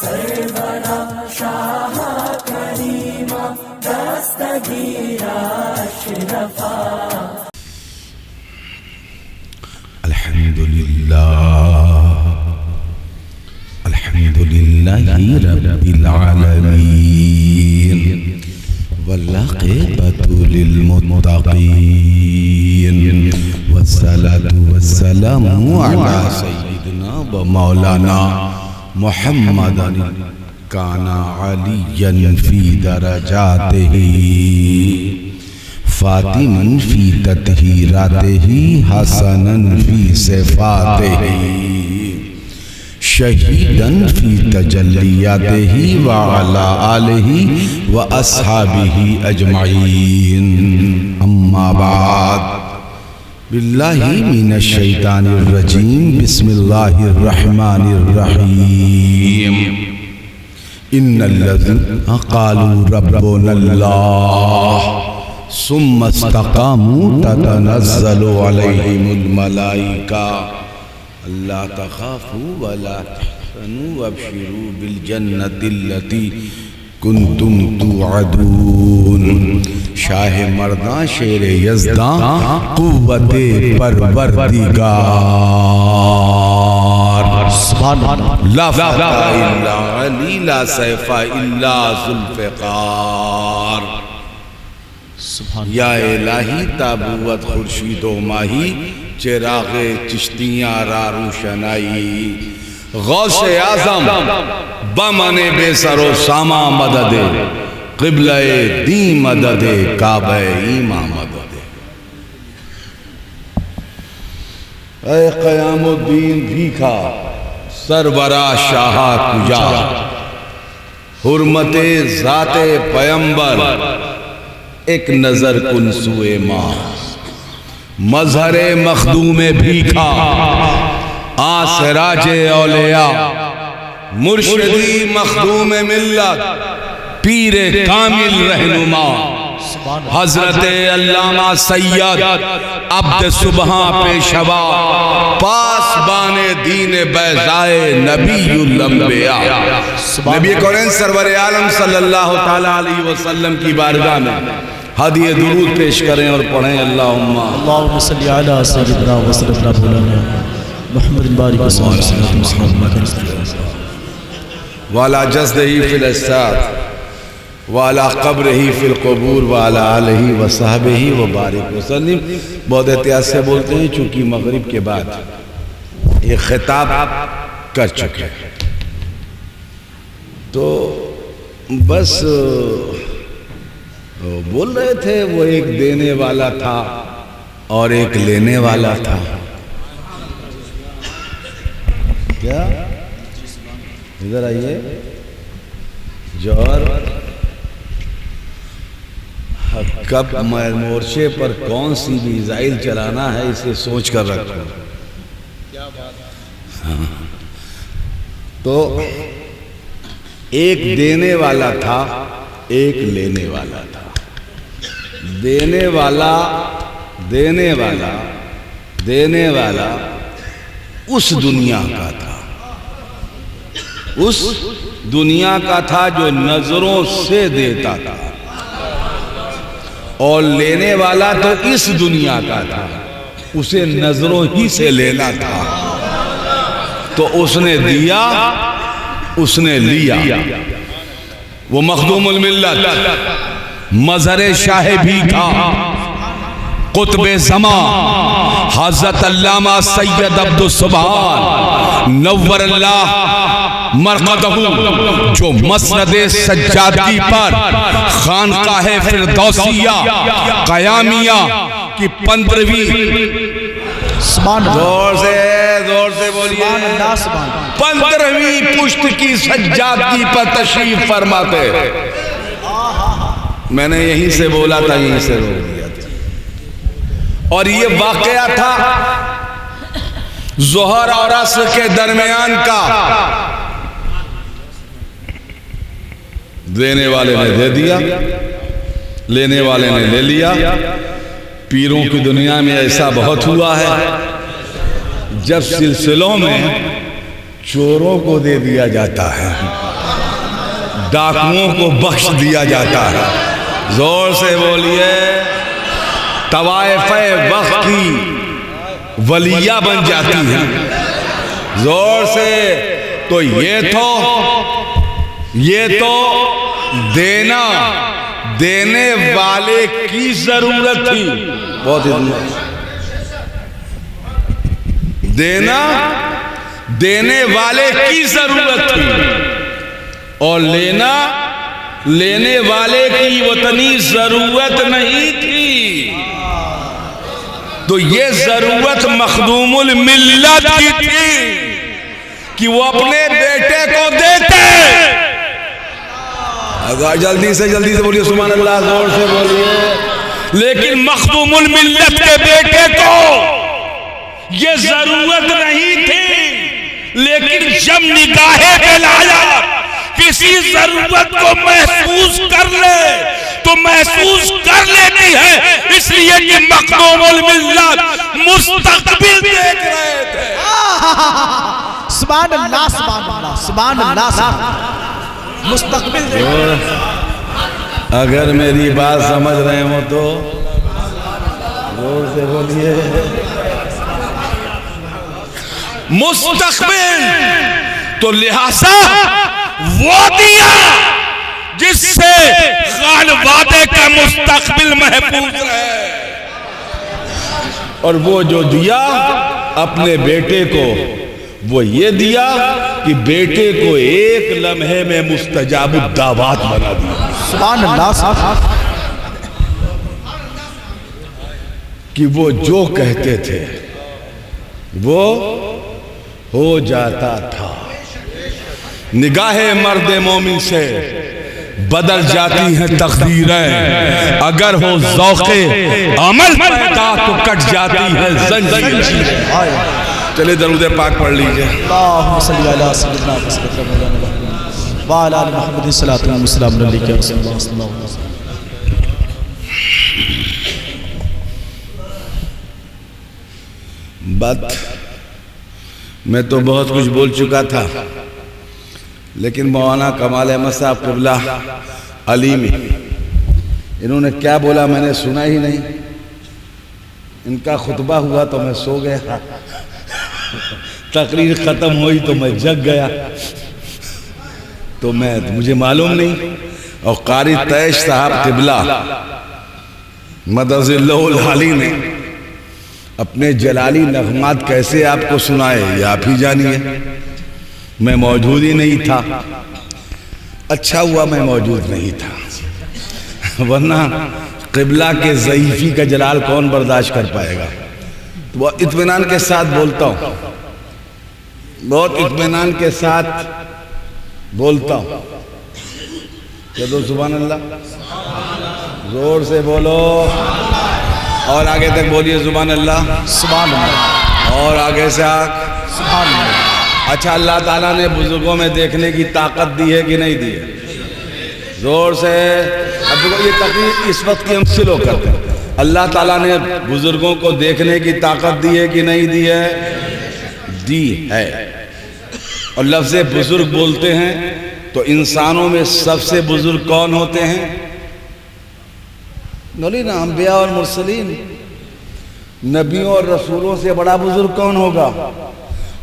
سرورا شاہ کریما دستگیرا اشرفا الحمد لله رب العالمين والعاقبة للمتقين والصلاة والسلام على سيدنا ومولانا محمد كان عليا في درجاته فاطما في تطهيراته حسنا في صفاته شہیداً فی تجلیاتہ وعلا آلہ واصحابہ اجمعین اما بعد باللہ من الشیطان الرجیم بسم اللہ الرحمن الرحیم ان الذین قالوا ربنا اللہ ثم استقاموا تتنزل علیہم الملائکہ اللہ تخافوا ولا تحزنوا وابشروا بالجنة التي کنتم توعدون شاہ مردان شیر یزدان قوت پروردگار لا فتح الا علی لا سیف الا ذوالفقار یا الہی تابوت خورشید و ماہی چراغ چشتیاں را روشنائی غوث اعظم بمن بے سر و ساما مدد قبلہ دین مدد کعبہ ایمان مدد اے قیام الدین بھیکھا سربراہ شاہ کجا حرمت ذات پیمبر ایک نظر کن سوئے ماں مظہر مخدوم بھیکھا آسراج اولیاء مرشدی مخدوم ملت پیر کامل رہنما حضرت علامہ سید عبد سبحان پیشوا پاسبان دین بیضائے نبی الانبیاء نبی کریم سرور عالم صلی اللہ علیہ وسلم کی بارگاہ میں ہدیہ درود پیش کریں اور پڑھیں اللہم صلی علی سیدنا و صلی اللہ علیہ محمد بارک وسلم وعلا جسدہی فی الاساد وعلا قبرہی فی القبور وعلا آلہی وصحبہی وبارک وسلم بہت احتیاط سے بولتے ہیں چونکہ مغرب کے بعد یہ خطاب کر چکے تو بس بول رہے تھے وہ ایک دینے والا تھا اور ایک لینے والا تھا کیا ادھر آئیے جوہر کب مورچے پر کون سی میزائل چلانا ہے اسے سوچ کر رکھو تو ایک دینے والا تھا ایک لینے والا تھا دینے والا اس دنیا کا تھا جو نظروں سے دیتا تھا اور لینے والا تو اس دنیا کا تھا اسے نظروں ہی سے لینا تھا تو اس نے دیا اس نے لیا وہ مخدوم الملت مظہر شاہ بھی تھا قطب زمان حضرت علامہ سید عبد السبحان نور اللہ مرقدہ جو مسند سجادگی پر خانقاہ فردوسیہ قیامیہ کی 15ویں زور سے بولیے 15ویں پشت کی سجادگی پر تشریف فرماتے میں نے یہیں سے بولا تھا یہیں سے روک دیا تھا اور یہ واقعہ تھا ظہر اور عصر کے درمیان کا دینے والے نے دے دیا لینے والے نے لے لیا پیروں کی دنیا میں ایسا بہت ہوا ہے جب سلسلوں میں چوروں کو دے دیا جاتا ہے ڈاکوؤں کو بخش دیا جاتا ہے. زور سے بولیے. طوائف وقت کی ولیہ بن جاتی ہیں. زور سے. تو یہ تو دینے والے کی ضرورت تھی. بہت دینے والے کی ضرورت تھی اور لینے والے کی اتنی ضرورت نہیں تھی. تو یہ ضرورت مخدوم الملت کی تھی کہ وہ اپنے بیٹے کو دیتے. جلدی سے بولیے سبحان اللہ. زور سے بولیے. لیکن مخدوم الملت کے بیٹے کو یہ ضرورت نہیں تھی. لیکن جب نگاہ بلایا کسی ضرورت کو محسوس کر لے تو محسوس کر لیتی ہے. اس لیے کہ مخدوم الملت مستقبل دیکھ رہے تھے. سبحان اللہ سبحان اللہ سبحان اللہ. مستقبل دیکھ رہے تھے. اگر میری بات سمجھ رہے ہو تو زور سے بولیے. مستقبل تو لہذا وہ دیا جس سے خانوادے کا مستقبل محفوظ رہے. اور وہ جو دیا اپنے بیٹے کو وہ یہ دیا کہ بیٹے کو ایک لمحے میں مستجاب الدعوات بنا دیا. سبحان اللہ. کہ وہ جو کہتے تھے وہ ہو جاتا تھا. نگاہ مرد مومن سے بدل جاتی ہیں تقدیریں. اگر ہو ذوق عمل پیدا تو کٹ جاتی ہے زنجیر. چلے درود پاک پڑھ لیجئے. اللہم صلی علی سیدنا محمد وعلی آل محمد صلاۃ و سلام علیک یا رسول اللہ صلی اللہ علیہ وسلم. بات میں تو بہت کچھ بول چکا تھا لیکن مولانا کمال احمد صاحب قبلہ علی میں انہوں نے کیا بولا میں نے سنا ہی نہیں. ان کا خطبہ ہوا تو میں سو گیا. تقریر ختم ہوئی تو میں جگ گیا. تو مجھے معلوم نہیں. اور قاری تیش صاحب قبلہ مدد اللہ العالی نے اپنے جلالی نغمات کیسے آپ کو سنائے یہ آپ ہی جانیے. میں موجود ہی نہیں تھا. اچھا ہوا میں موجود نہیں تھا ورنہ قبلہ کے ضعیفی کا جلال کون برداشت کر پائے گا. وہ اطمینان کے ساتھ بولتا ہوں. بہت اطمینان کے ساتھ بولتا ہوں. چلو سبحان اللہ. زور سے بولو اور آگے تک بولیے سبحان اللہ. سبحان اللہ. اور آگے سے سبحان اللہ. اچھا اللہ تعالیٰ نے بزرگوں میں دیکھنے کی طاقت دی ہے کہ نہیں دی ہے؟ زور سے. اب دیکھو یہ تقریر اس وقت کی ہم سلو کرتے ہیں. اللہ تعالیٰ نے بزرگوں کو دیکھنے کی طاقت دی ہے کہ نہیں دی ہے؟ دی ہے. اور لفظ بزرگ بولتے ہیں تو انسانوں میں سب سے بزرگ کون ہوتے ہیں؟ نا انبیاء اور مرسلین. نبیوں اور رسولوں سے بڑا بزرگ کون ہوگا؟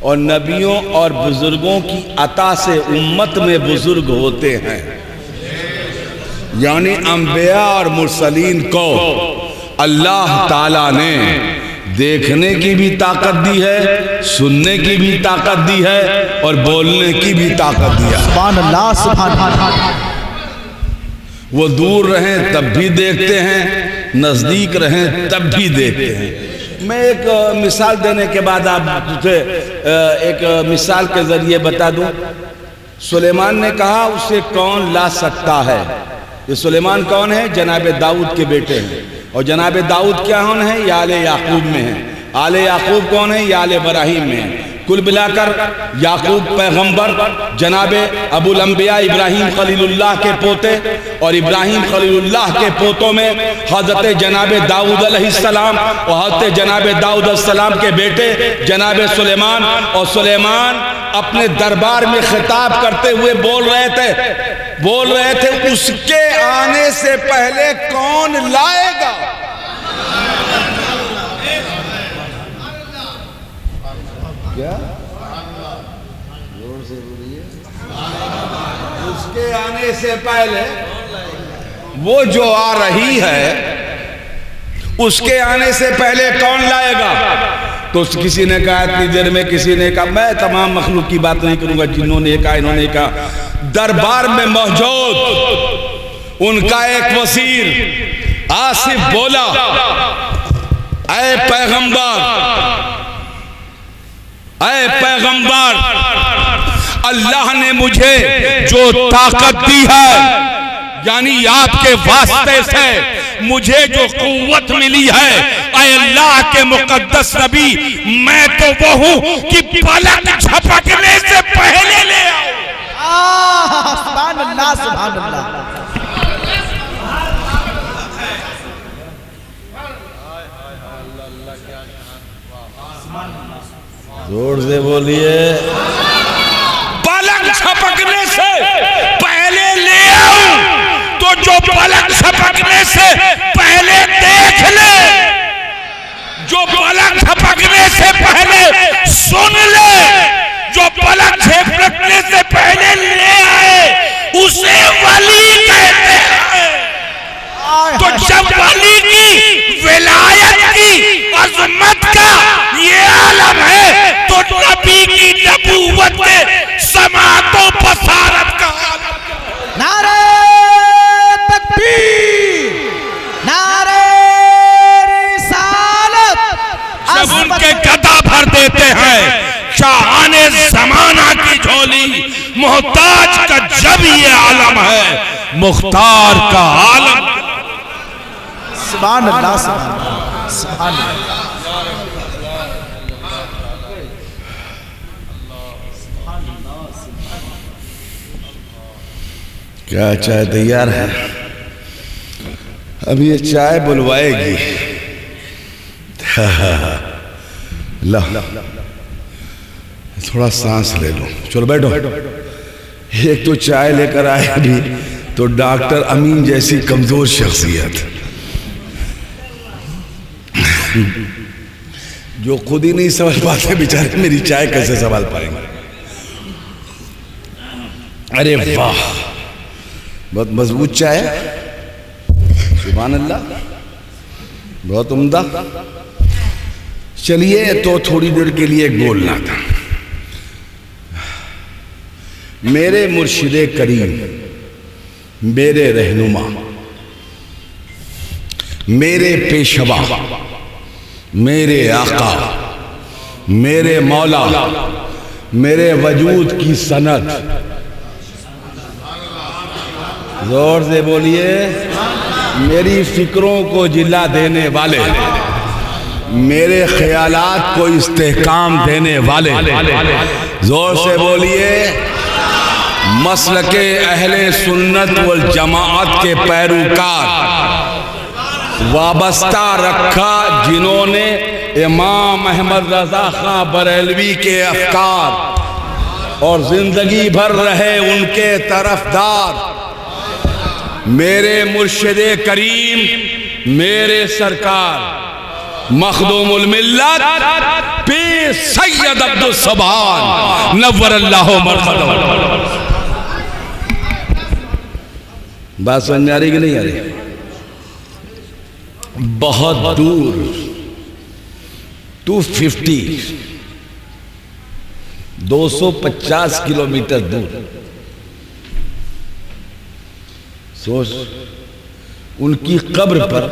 اور نبیوں اور بزرگوں کی عطا سے امت میں بزرگ ہوتے ہیں. یعنی انبیاء اور مرسلین کو اللہ تعالیٰ نے دیکھنے کی بھی طاقت دی ہے, سننے کی بھی طاقت دی ہے, اور بولنے کی بھی طاقت دی ہے. سبحان اللہ سبحان اللہ. وہ دور رہیں تب بھی دیکھتے ہیں, نزدیک رہیں تب بھی دیکھتے ہیں. میں ایک مثال دینے کے بعد آپ سے ایک مثال کے ذریعے بتا دوں. سلیمان نے کہا اسے کون لا سکتا ہے. یہ سلیمان کون ہے؟ جناب داؤد کے بیٹے ہیں. اور جناب داؤد کیا کون ہے؟ یہ آل یعقوب میں ہیں. آل یعقوب کون ہے؟ یہ آل ابراہیم میں ہیں. کل ملا کر یعقوب پیغمبر جناب ابو الانبیاء ابراہیم خلیل اللہ کے پوتے, اور ابراہیم خلیل اللہ کے پوتوں میں حضرت جناب داؤد علیہ السلام اور حضرت جناب داؤد علیہ السلام کے بیٹے جناب سلیمان, اور سلیمان اپنے دربار میں خطاب کرتے ہوئے بول رہے تھے اس کے آنے سے پہلے کون لائے گا؟ کیا زور سے بولیے، اس کے آنے سے پہلے وہ جو آ رہی ہے اس کے آنے سے پہلے کون لائے گا؟ تو کسی نے کہا اتنی دیر میں، کسی نے کہا، میں تمام مخلوق کی بات نہیں کروں گا، جنہوں نے کہا انہوں نے کہا، دربار میں موجود ان کا ایک وزیر آصف بولا، اے پیغمبر، اللہ نے مجھے جو طاقت دی ہے، یعنی آپ کے واسطے سے مجھے جو قوت ملی ہے، اے اللہ کے مقدس نبی، میں تو وہ ہوں کہ پلک جھپکنے سے پہلے لے آؤ۔ سبحان اللہ، سبحان اللہ۔ زور سے بولیے، پلک جھپکنے سے پہلے لے آؤ، تو جو پلک جھپکنے سے پہلے دیکھ لے، جو پلک جھپکنے سے پہلے سن لے، جو پلک جھپکنے سے پہلے لے آئے، اسے ولی کہتے ہیں۔ تو جب ولی کی ولایت کی عظمت کا یہ عالم ہے، تو نبی کی نبوت کے سماعت و بصارت کا عالم۔ نعرہ تکبیر، نعرہ رسالت۔ جب ان کے گدا بھر دیتے ہیں شاہان زمانہ کی جھولی، محتاج کا جب یہ عالم ہے، مختار کا عالم۔ سبحان اللہ، سبحان اللہ، سبحان اللہ۔ کیا چائے تیار ہے؟ اب یہ چائے بلوائے گی۔ لو تھوڑا سانس لے لو، چلو بیٹھو۔ ایک تو چائے لے کر آئے ابھی تو ڈاکٹر امین جیسی کمزور شخصیت جو خود ہی نہیں سنبھل پاتے بیچارے، میری چائے کیسے سنبھال پائیں گے؟ ارے واہ، بہت مضبوط چائے، سبحان اللہ، بہت عمدہ۔ چلیے تو تھوڑی دیر کے لیے بولنا تھا۔ میرے مرشد کریم، میرے رہنما، میرے پیشوا، میرے آقا، میرے مولا، میرے وجود کی سند، زور سے بولیے، میری فکروں کو جلا دینے والے، میرے خیالات کو استحکام دینے والے، زور سے بولیے، مسلک اہل سنت والجماعت کے پیروکار وابستہ رکھا، جنہوں نے امام احمد رضا خان بریلوی کے افکار اور زندگی بھر رہے ان کے طرفدار، میرے مرشد کریم، میرے سرکار مخدوم الملت پیر سید عبدالسبحان نور اللہ مرقدہ۔ بات سمجھ آ رہی کہ نہیں آ رہی؟ بہت دور 250 کلومیٹر دور، سوچ، ان کی قبر پر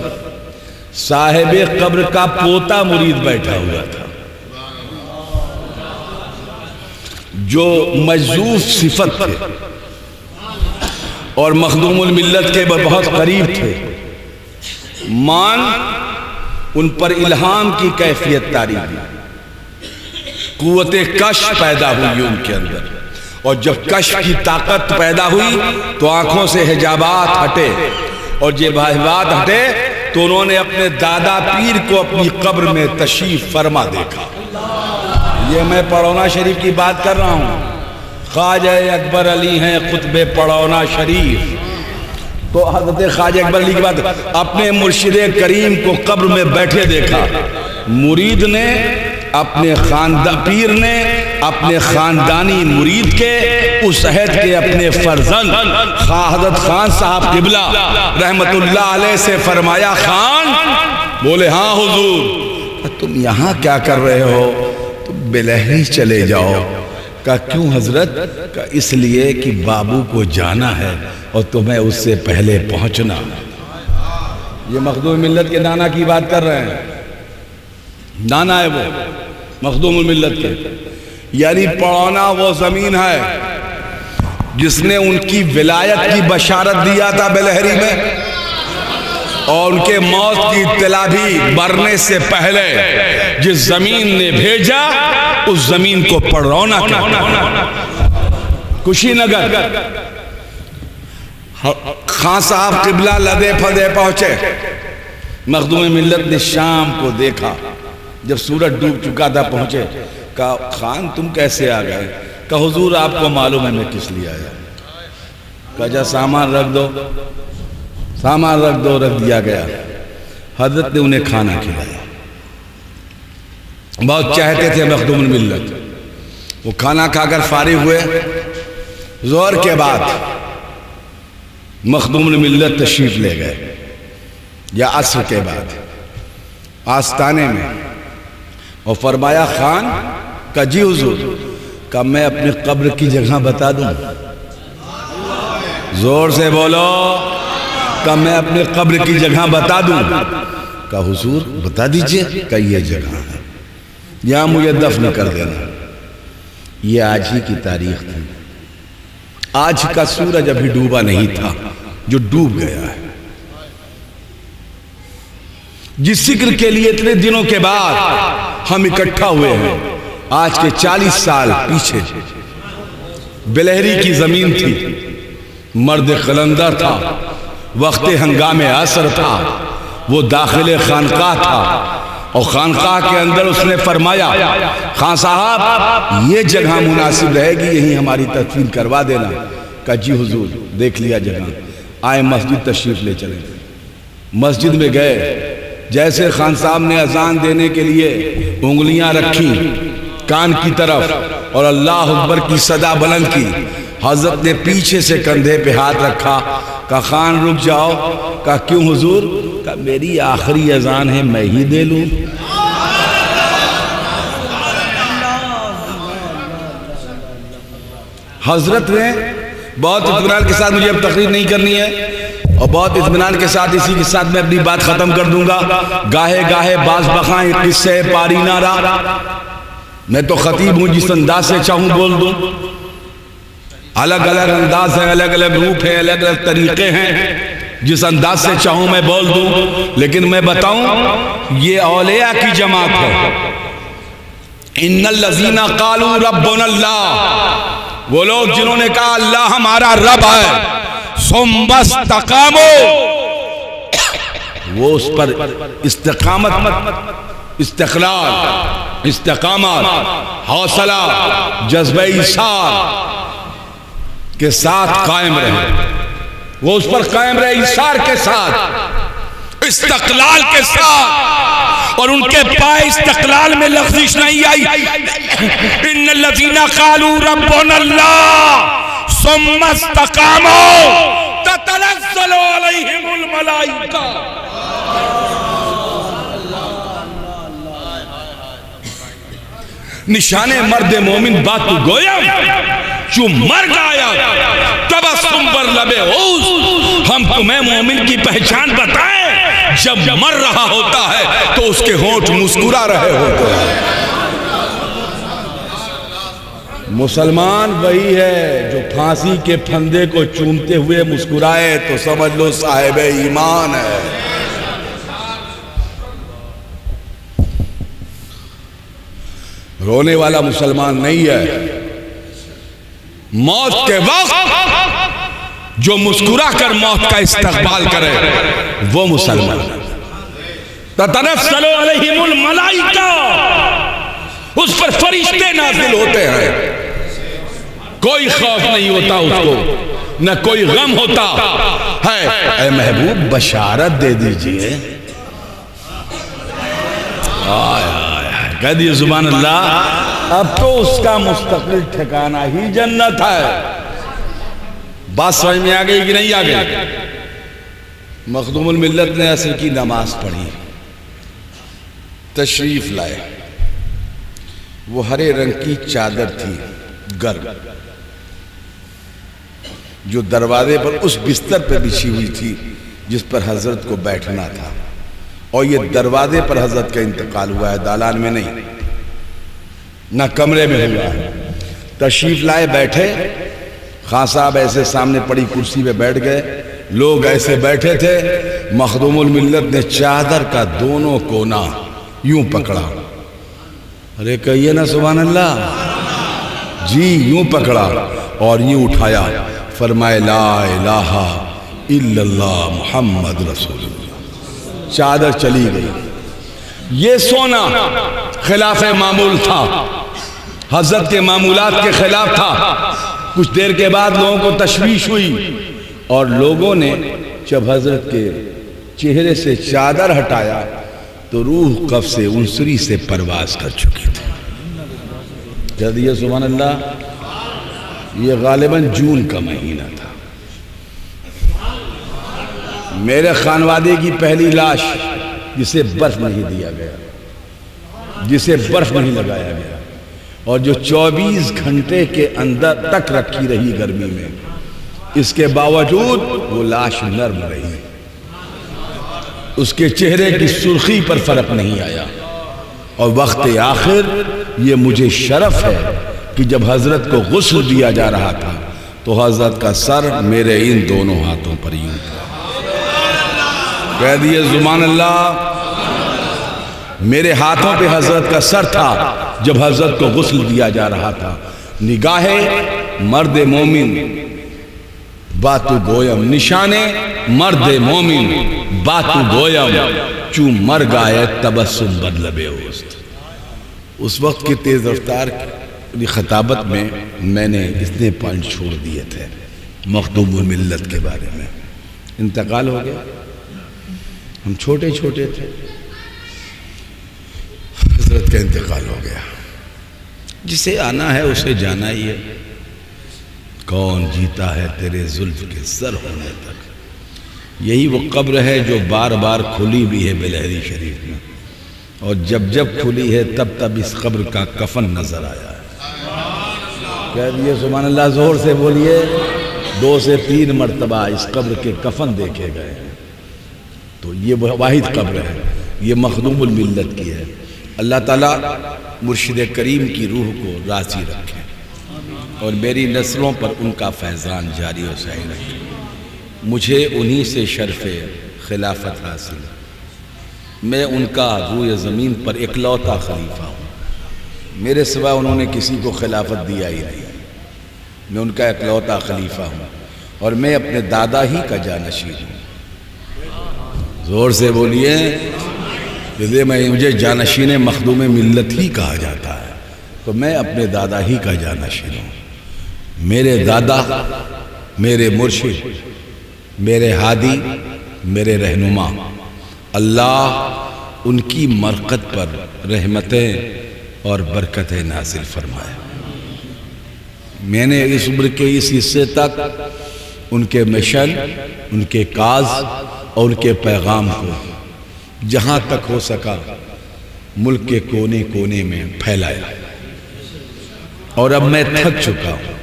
صاحب قبر کا پوتا مرید بیٹھا ہوا تھا، جو مجذوف صفت تھے اور مخدوم الملت کے بہت قریب تھے۔ مان ان پر الہام کی کیفیت طاری دی، قوت کشف پیدا ہوئی ان کے اندر، اور جب کشف کی طاقت پیدا ہوئی تو آنکھوں سے حجابات ہٹے، اور جب حجابات ہٹے تو انہوں نے اپنے دادا پیر کو اپنی قبر میں تشریف فرما دیکھا۔ یہ میں پڑھونا شریف کی بات کر رہا ہوں. خواجہ اکبر علی ہیں قطب پڑھونا شریف. تو حضرت خواجہ اکبر علی کی بات، اپنے مرشد کریم کو قبر میں بیٹھے دیکھا. مرید نے اپنے پیر نے اپنے خاندانی مرید کے اس عہد کے اپنے فرزند حضرت خان صاحب قبلہ رحمت اللہ علیہ سے فرمایا خان. بولے ہاں حضور. تم یہاں کیا کر رہے ہو؟ تم بلہری چلے جاؤ. کہا کیوں حضرت؟ کہا اس لیے کہ بابو کو جانا ہے اور تمہیں اس سے پہلے پہنچنا. یہ مخدوم ملت کے نانا کی بات کر رہے ہیں. نانا ہے وہ مخدوم الملت کے. یعنی پڑھونا وہ زمین ہے جس نے ان کی ولایت کی بشارت دیا تھا بلہری میں، اور ان کے موت کی اطلاع بھی مرنے سے پہلے جس زمین نے بھیجا اس زمین کو پڑھونا کہتا. کشی نگر. خان صاحب قبلہ لدے پھدے پہنچے. مخدوم ملت نے شام کو دیکھا. جب سورج ڈوب چکا تھا پہنچے. کہا خان تم کیسے آ گئے؟ کہا حضور آپ کو معلوم ہے میں کس لیے آیا. کہا جا سامان رکھ دو. سامان رکھ دو. رکھ دیا گیا. حضرت نے انہیں کھانا کھلایا. بہت چاہتے تھے مخدوم الملت. وہ کھانا کھا کر فارغ ہوئے. ظہر کے بعد مخدوم الملت تشریف لے گئے، یا عصر کے بعد آستانے میں، اور فرمایا خان. کہا جی حضور. کہا میں اپنی قبر کی جگہ بتا دوں؟ زور سے بولو. کہا میں اپنی قبر کی جگہ بتا دوں؟ کہا حضور بتا دیجئے. کہا یہ جگہ ہے، یہاں مجھے دفن کر دینا. یہ آج ہی کی تاریخ تھی. آج کا سورج ابھی ڈوبا نہیں تھا جو ڈوب گیا ہے. جس ذکر کے لیے اتنے دنوں کے بعد ہم اکٹھا ہوئے ہیں، آج کے 40 سال پیچھے بلہری کی زمین تھی. مرد قلندر تھا. وقت ہنگام عصر تھا. وہ داخل خانقاہ تھا، اور خانقاہ کے اندر اس نے فرمایا خان صاحب یہ جگہ مناسب رہے گی، یہیں ہماری تدفین کروا دینا. کہا جی حضور دیکھ لیا جگہ. آئے مسجد تشریف لے چلے. مسجد میں گئے. جیسے خان صاحب نے اذان دینے کے لیے انگلیاں رکھی کان کی طرف اور اللہ اکبر کی صدا بلند کی، حضرت نے پیچھے سے کندھے پہ ہاتھ رکھا. کہا خان رک جاؤ. کہا کیوں حضور؟ کہا میری آخری اذان ہے، میں ہی دے لوں. حضرت نے بہت اطمینان کے ساتھ، مجھے اب تقریر نہیں کرنی ہے، اور بہت اطمینان کے ساتھ اسی کے ساتھ میں اپنی بات ختم کر دوں گا. گاہے گاہے باز بخائیں قصے پاری نہ را. میں تو خطیب ہوں، جس انداز سے چاہوں بول دوں. الگ الگ انداز ہیں، الگ الگ روپ ہیں، الگ الگ طریقے ہیں. جس انداز سے چاہوں میں بول دوں. لیکن میں بتاؤں یہ اولیاء کی جماعت ہے. ان الذین قالوا ربنا اللہ، وہ لوگ جنہوں نے کہا اللہ ہمارا رب ہے. ثم استقاموا، وہ اس پر استقامت، استقلال، استقامت، حوصلہ، جذبہ ایثار کے ساتھ قائم رہے. وہ اس پر قائم رہے ایثار کے ساتھ، استقلال کے ساتھ. اور ان کے پائے استقلال میں لغزش نہیں آئی. ان الذین قالوا ربنا اللہ ثم استقاموا تتنزل علیہم الملائکہ. نشان مرد مومن بات تو گویا جو مر گایا تبسم بر لبے اوز. ہم تمہیں مومن کی پہچان بتائیں، جب مر رہا ہوتا ہے تو اس کے ہونٹ مسکرا رہے ہوتے ہیں. مسلمان وہی ہے جو پھانسی کے پھندے کو چومتے ہوئے مسکرائے تو سمجھ لو صاحب ایمان ہے. رونے والا مسلمان نہیں ہے. موت کے وقت جو مسکرا کر موت کا استقبال کرے وہ مسلمان. تتنزل علیہم الملائکہ، اس پر فرشتے نازل ہوتے ہیں، کوئی خوف نہیں ہوتا اس کو، نہ کوئی غم ہوتا ہے۔ اے محبوب بشارت دے دیجئے، کہہ دیئے سبحان اللہ، اب تو اس کا مستقل ٹھکانہ ہی جنت ہے۔ بات سمجھ میں آگئی کہ نہیں آگئی؟ مخدوم الملت نے عصر کی نماز پڑھی، تشریف لائے، وہ ہرے رنگ کی چادر تھی گرم، جو دروازے پر اس بستر پہ بچھی ہوئی تھی جس پر حضرت کو بیٹھنا تھا، اور یہ دروازے پر حضرت کا انتقال ہوا ہے، دالان میں نہیں، نہ کمرے میں ہوا ہے۔ تشریف لائے، بیٹھے، خان صاحب ایسے سامنے پڑی کرسی پہ بیٹھ گئے، لوگ ایسے بیٹھے تھے، مخدوم الملت نے چادر کا دونوں کونا یوں پکڑا، ارے کہیے نا سبحان اللہ، جی یوں پکڑا اور یوں اٹھایا، فرمائے لا الہ الا اللہ محمد رسول اللہ، چادر چلی گئی۔ یہ سونا خلاف معمول تھا، حضرت کے معمولات کے خلاف تھا۔ کچھ دیر کے بعد لوگوں کو تشویش ہوئی، اور لوگوں نے جب حضرت کے چہرے سے چادر ہٹایا تو روح قبض سے انصری سے پرواز کر چکی تھی۔ جب یہ سبحان اللہ، یہ غالباً جون کا مہینہ تھا۔ میرے خانوادے کی پہلی لاش جسے برف نہیں دیا گیا، جسے برف نہیں لگایا گیا، اور جو 24 گھنٹے کے اندر تک رکھی رہی گرمی میں، اس کے باوجود وہ لاش نرم رہی، اس کے چہرے کی سرخی پر فرق نہیں آیا۔ اور وقت آخر یہ مجھے شرف ہے کہ جب حضرت کو غسل دیا جا رہا تھا تو حضرت کا سر میرے ان دونوں ہاتھوں پر یوں تھا۔ کہہ دیئے سبحان اللہ، میرے ہاتھوں پہ حضرت کا سر تھا جب حضرت کو غسل دیا جا رہا تھا۔ نگاہ مرد مومن باتو گویم، نشانے مرد مومن باتو گویم، چوں مر گائے تبسم بر لب اوست۔ اس وقت کی تیز رفتار کی خطابت میں میں نے اتنے پوائنٹ چھوڑ دیے تھے مخدوم الملت کے بارے میں۔ انتقال ہو گیا، ہم چھوٹے چھوٹے تھے، حضرت کا انتقال ہو گیا۔ جسے آنا ہے اسے جانا ہی ہے، کون جیتا ہے تیرے زلف کے سر ہونے تک۔ یہی وہ قبر ہے جو بار بار کھلی بھی ہے بلہری شریف میں، اور جب جب کھلی ہے تب تب اس قبر کا کفن نظر آیا ہے۔ کہہ دیئے سبحان اللہ، زور سے بولیے، 2 سے 3 مرتبہ اس قبر کے کفن دیکھے گئے ہیں۔ تو یہ واحد قبر ہے، یہ مخدوم الملت کی ہے۔ اللہ تعالیٰ مرشد کریم کی روح کو راضی رکھے اور میری نسلوں پر ان کا فیضان جاری و ساری رکھے۔ مجھے انہی سے شرف خلافت حاصل ہے، میں ان کا روئے زمین پر اکلوتا خلیفہ ہوں، میرے سوا انہوں نے کسی کو خلافت دیا ہی نہیں، میں ان کا اکلوتا خلیفہ ہوں، اور میں اپنے دادا ہی کا جانشین ہوں۔ زور سے بولیے، مجھے جانشین مخدوم ملت ہی کہا جاتا ہے، تو میں اپنے دادا ہی کا جانشین ہوں۔ میرے دادا، میرے مرشد، میرے ہادی، میرے رہنما، اللہ ان کی مرقد پر رحمتیں اور برکتیں نازل فرمائے۔ میں نے اس عمر کے اس حصے تک ان کے مشن، ان کے کاز اور ان کے پیغام کو جہاں تک ہو سکا ملک کے کونے کونے میں پھیلایا، اور اب میں تھک چکا ہوں۔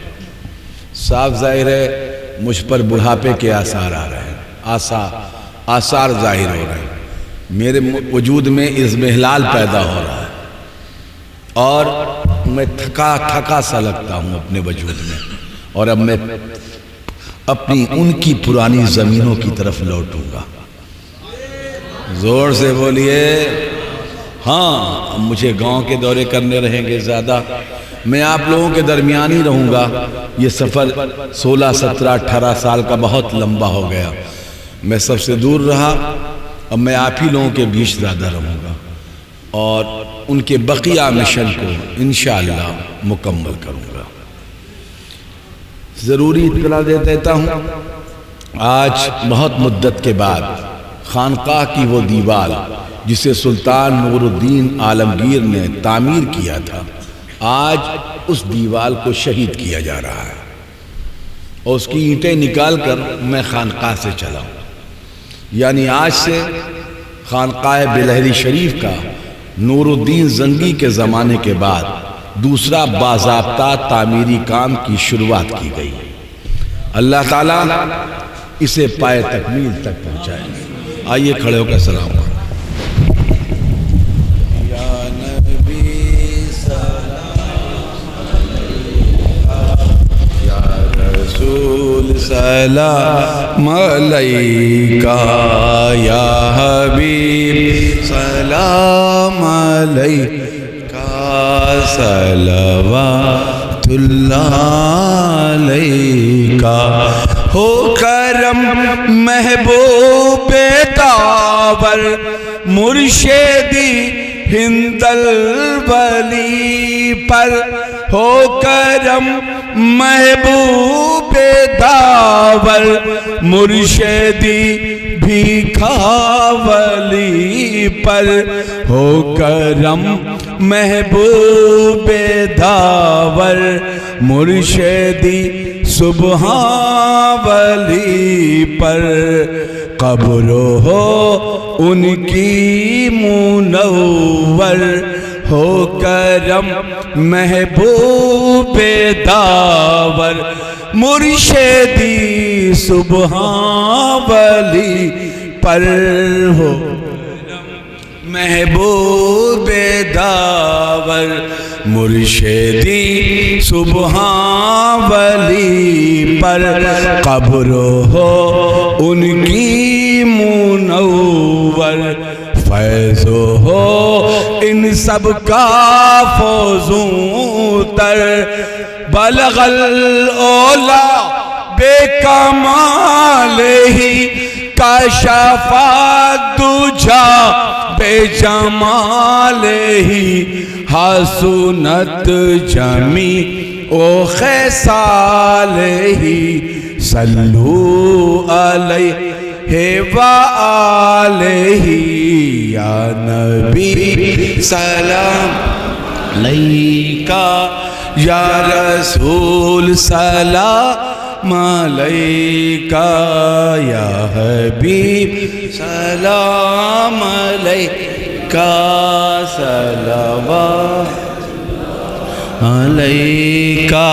صاف ظاہر ہے مجھ پر بڑھاپے کے آثار آ رہے ہیں، آثار ظاہر ہو رہے ہیں، میرے وجود میں اضمحلال پیدا ہو رہا ہے، اور میں تھکا سا لگتا ہوں اپنے وجود میں، اور اب میں اپنی ان کی پرانی زمینوں کی طرف لوٹوں گا۔ زور سے بولیے، ہاں مجھے گاؤں کے دورے کرنے رہیں گے زیادہ، میں آپ لوگوں کے درمیان ہی رہوں گا۔ یہ سفر 16 17 18 سال کا بہت لمبا ہو گیا، میں سب سے دور رہا، اب میں آپ ہی لوگوں کے بیچ زیادہ رہوں گا، اور ان کے بقیہ مشن کو انشاءاللہ مکمل کروں گا۔ ضروری اطلاع دے دیتا ہوں، آج بہت مدت کے بعد خانقاہ کی وہ دیوار جسے سلطان نور الدین عالمگیر نے تعمیر کیا تھا، آج اس دیوار کو شہید کیا جا رہا ہے اور اس کی اینٹیں نکال کر میں خانقاہ سے چلا ہوں۔ یعنی آج سے خانقاہ بلہری شریف کا نور الدین زنگی کے زمانے کے بعد دوسرا باضابطہ تعمیری کام کی شروعات کی گئی۔ اللہ تعالیٰ اسے پائے تکمیل تک پہنچائے۔ آئیے کھڑے ہو کر سلام کریں۔ یا نبی سلام یا رسول سلام علیکہ یا حبیب سلام علیکہ صلوات اللہ علیکہ۔ ہو کرم محبوب داور مرشدی ہند الولی پر، ہو کرم محبوب داور مرشدی بھیکھا ولی پر، ہو کرم محبوب داور مرشدی سبحان ولی پر، قبر ہو ان کی منور، ہو کرم محبوب داور مرشدی سبحان ولی پر، ہو محبوب داور مرشدی سبحان ولی پر، قبر ہو ان کی منور، فیض ہو ان سب کا فوزوں تر، بلغ الاولا بے کمال ہی کشف الدجا بے جمال ہی، حسنت جمیع خصال ہی، صلو علیہ وآلہ یا نبی سلام علیکہ یا رسول سلام علیکہ یا حبیب سلام علیکہ صلوات علیکہ۔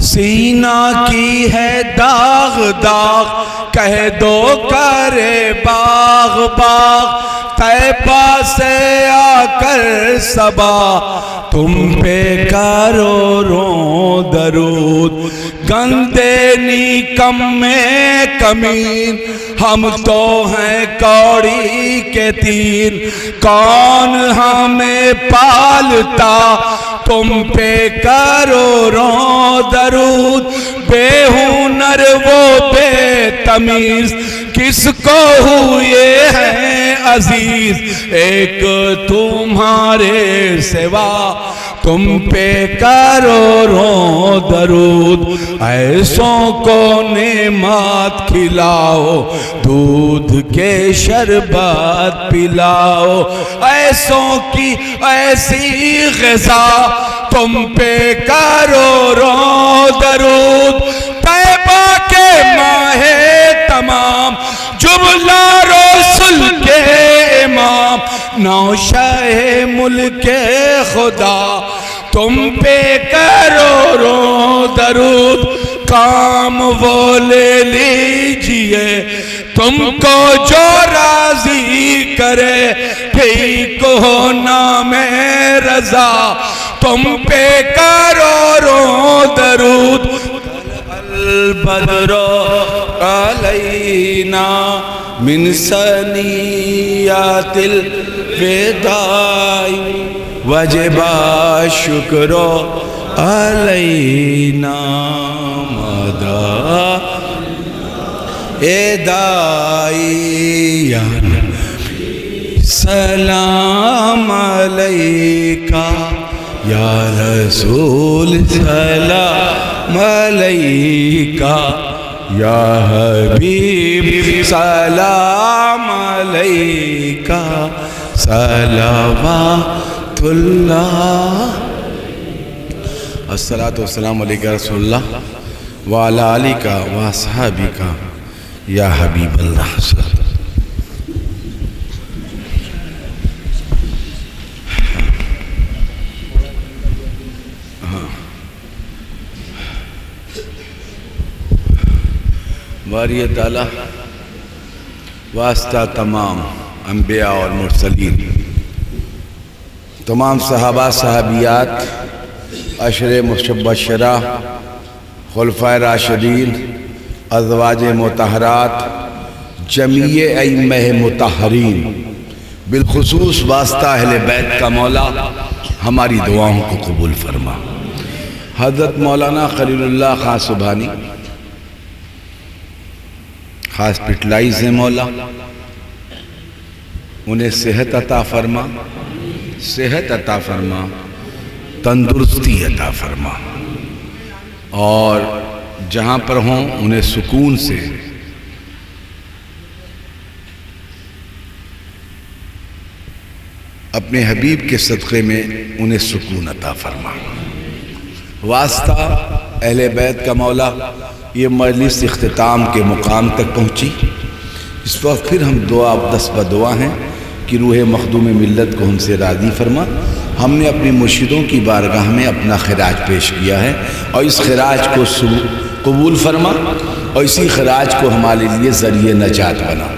سینہ کی ہے داغ داغ کہہ دو کرے باغ باغ، طیبہ سے آ کر صبا تم پہ کرو رو درود، گندے نیکم میں کمین ہم تو ہیں کوڑی کے تین، کون ہمیں پالتا تم پہ کرو رو درود، بے ہنر وہ بے تمیز کس کو ہوئے ہیں عزیز، ایک تمہارے سوا تم پہ کرو رو درود، ایسوں کو نعمت کھلاؤ دودھ کے شربت پلاؤ، ایسوں کی ایسی غذا تم پہ کرو رو درود، طیبہ کے ماہ تمام جملہ رسول کے امام، نوشہ ملک خدا تم پہ کرو رو درود، کام وہ لے لیجئے تم کو جو راضی کرے، ٹھیک ہو نام رضا تم پہ کرو رو درود، البدر علینا من ثنیات الوداع وجب الشکر علینا مدى دائی یا نبی سلام علیکہ یا رسول سلام علیکہ یا حبیب سلام علیکہ صلوات اللہ الصلاۃ والسلام علیکہ رسول اللہ وعلی آلکہ واصحابکہ یا حبیب اللہ باری تعالیٰ واسطہ تمام انبیاء اور مرسلین، تمام صحابہ صحابیات، عشر مبشرہ، خلفائے راشدین، ازواج مطہرات، جمیع ائمہ مطہرین، بالخصوص واسطہ اہل بیت کا مولا ہماری دعاؤں کو قبول فرما۔ حضرت مولانا خلیل اللہ خان سبحانی ہاسپٹلائز ہیں مولا، انہیں صحت عطا فرما، صحت عطا فرما، تندرستی عطا فرما، اور جہاں پر ہوں انہیں سکون سے اپنے حبیب کے صدقے میں انہیں سکون عطا فرما۔ واسطہ اہل بیت کا مولا، یہ مجلس اختتام کے مقام تک پہنچی، اس وقت پھر ہم دعا دست بدعا ہیں کہ روح مخدوم ملت کو ہم سے راضی فرما۔ ہم نے اپنے مرشدوں کی بارگاہ میں اپنا خراج پیش کیا ہے، اور اس خراج کو قبول فرما، اور اسی خراج کو ہمارے لیے ذریعہ نجات بنا۔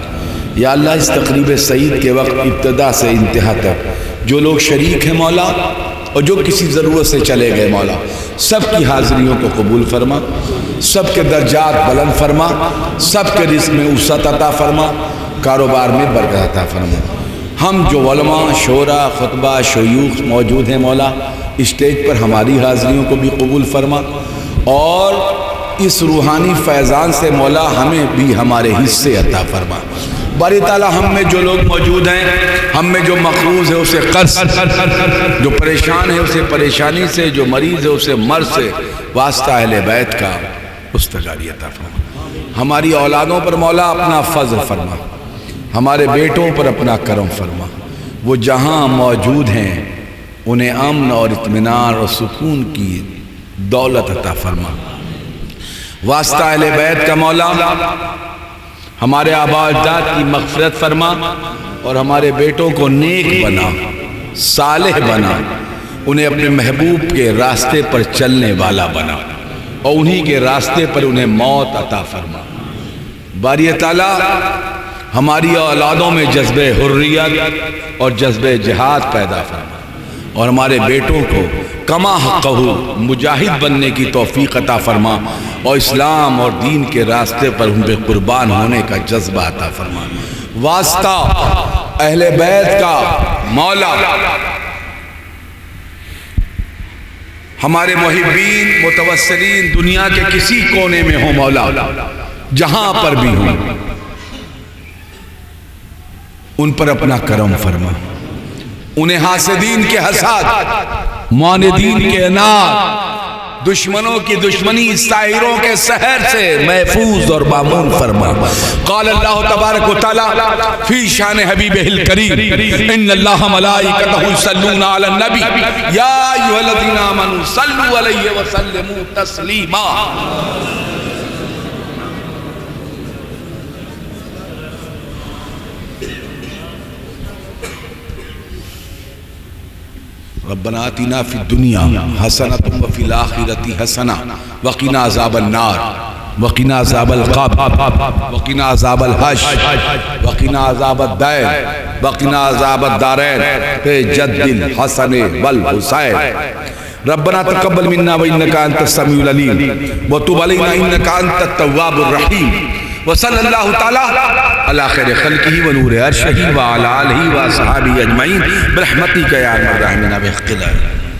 یا اللہ، اس تقریب سعید کے وقت ابتدا سے انتہا تک جو لوگ شریک ہیں مولا، اور جو کسی ضرورت سے چلے گئے مولا، سب کی حاضریوں کو قبول فرما، سب کے درجات بلند فرما، سب کے رزق میں وسعت عطا فرما، کاروبار میں برکت عطا فرما۔ ہم جو علماء، شورا، خطبہ، شیوخ موجود ہیں مولا، اسٹیج پر ہماری حاضریوں کو بھی قبول فرما، اور اس روحانی فیضان سے مولا ہمیں بھی ہمارے حصے عطا فرما۔ باری تعالیٰ، ہم میں جو لوگ موجود ہیں، ہم میں جو مقروض ہے اسے قرض، جو پریشان ہے اسے پریشانی سے، جو مریض ہے اسے مرض سے، واسطہ اہل بیت کا استغاری عطا فرما۔ ہماری اولادوں پر مولا اپنا فضل فرما، ہمارے بیٹوں پر اپنا کرم فرما، وہ جہاں موجود ہیں انہیں امن اور اطمینان اور سکون کی دولت عطا فرما۔ واسطہ اہل بیت کا مولا ہمارے آباء و اجداد کی مغفرت فرما، اور ہمارے بیٹوں کو نیک بنا، صالح بنا، انہیں اپنے محبوب کے راستے پر چلنے والا بنا، اور انہی کے راستے پر انہیں موت عطا فرما۔ باری تعالیٰ، ہماری اولادوں میں جذبہ حریت اور جذبہ جہاد پیدا فرما، اور ہمارے بیٹوں کو کما حقہ مجاہد بننے کی توفیق عطا فرما، اور اسلام اور دین کے راستے پر ان پہ قربان ہونے کا جذبہ عطا فرما۔ واسطہ اہل بیت کا مولا ہمارے محبین متوسلین دنیا کے کسی کونے میں ہوں مولا، جہاں پر بھی ہوں ان پر اپنا کرم فرما، انہیں حاسدین کے حسد، معاندین کے انار، دشمنوں کی دشمنی، ساحروں کے سحر سے محفوظ اور مامون فرما۔ قال اللہ تبارک و تعالی فی شان حبیبہ الکریم ان اللہ ملائکتہ یصلون علی النبی یا ایھا الذین آمنوا صلوا علیہ وسلموا تسلیما۔ ربنا آتنا فی الدنیا حسنۃ وفی الآخرۃ حسنہ وقنا عذاب النار وقنا عذاب القبر وقنا عذاب الحشر وقنا عذاب الدین وقنا عذاب الدارین بجد الحسن والحسین۔ ربنا تقبل منا وانک انت السمیع العلیم وتب علینا انک انت التواب الرحیم، وصلی اللہ تعالی علی خیر خلقہ ونور عرشہ وعلی آلہ وصحبہ اجمعین برحمتک یا ارحم الراحمین بحق العالمین۔